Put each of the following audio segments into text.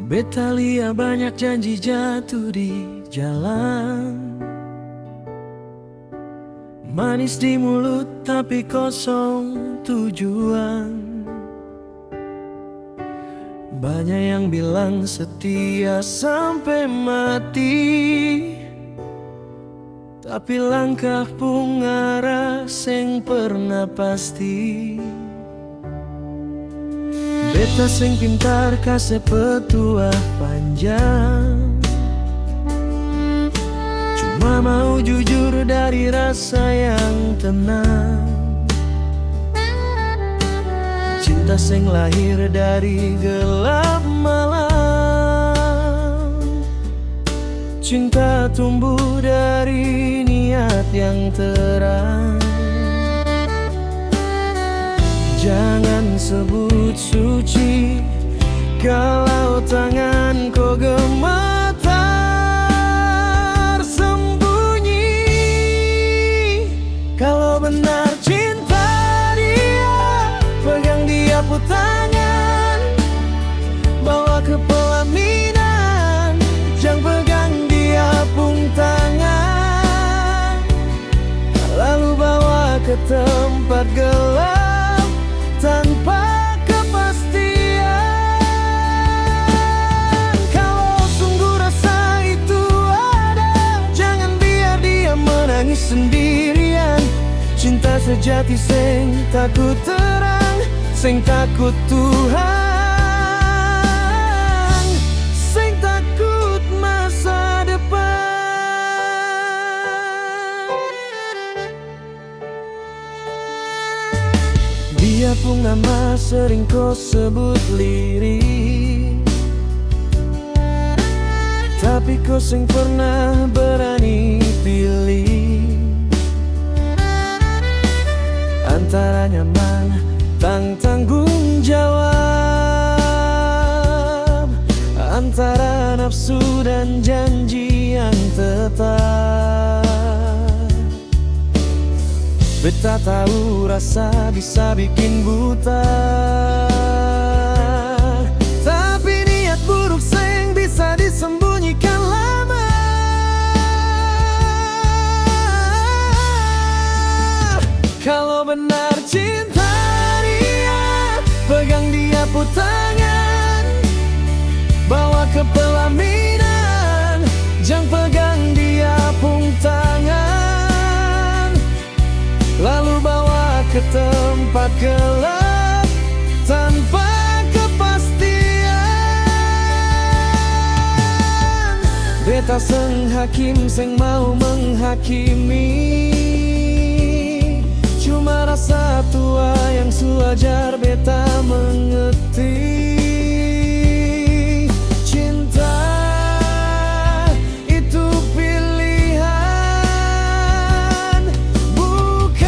Beta lihat banyak janji jatuh di jalan, manis di mulut tapi kosong tujuan. Banyak yang bilang setia sampai mati, tapi langkah pungarah sing pernah pasti. Beta sing pintar kasih petua panjang, cuma mau jujur dari rasa yang tenang. Cinta sing lahir dari gelap malam, cinta tumbuh dari niat yang terang. Jangan sebut suci kalau tangan kau gemetar sembunyi. Kalau benar cinta dia, pegang dia pu tangan, bawa ke pelaminan. Jangan pegang dia pun tangan, lalu bawa ke tempat gelap tanpa kepastian. Kalau sungguh rasa itu ada, jangan biar dia menangis sendirian. Cinta sejati sing takut terang, sing takut Tuhan, sing takut masa depan. Dia pun nama sering kau sebut lirik, tapi kau sing pernah berani pilih antara nyaman tang tanggung jawab, antara nafsu dan janji yang tetap. Beta tahu rasa bisa bikin buta, tapi niat buruk sing bisa disembunyikan lama. Kalau benar cinta dia, pegang dia pu tangan, bawa ke pelaminan. Jangan pegang dia pun tangan, lalu bawa ke tempat gelap tanpa kepastian. Beta seng hakim seng mau menghakimi, cuma rasa tua yang sewajar beta mengerti. Cinta itu pilihan, bukan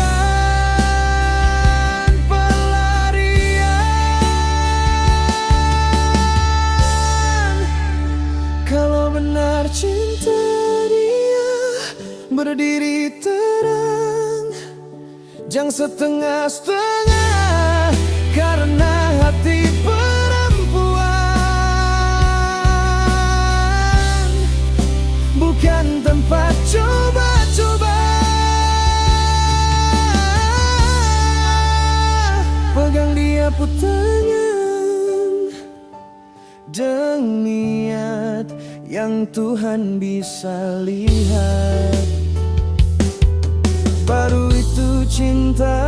pelarian. Kalau benar cinta dia berdiri terang, jangan setengah-setengah karena hati perempuan bukan tempat coba-coba. Pegang dia pu tangan dengan niat yang Tuhan bisa lihat, baru itu cinta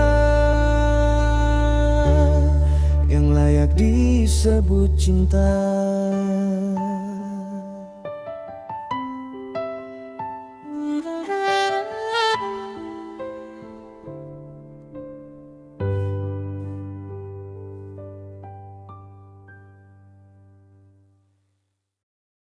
yang layak disebut cinta.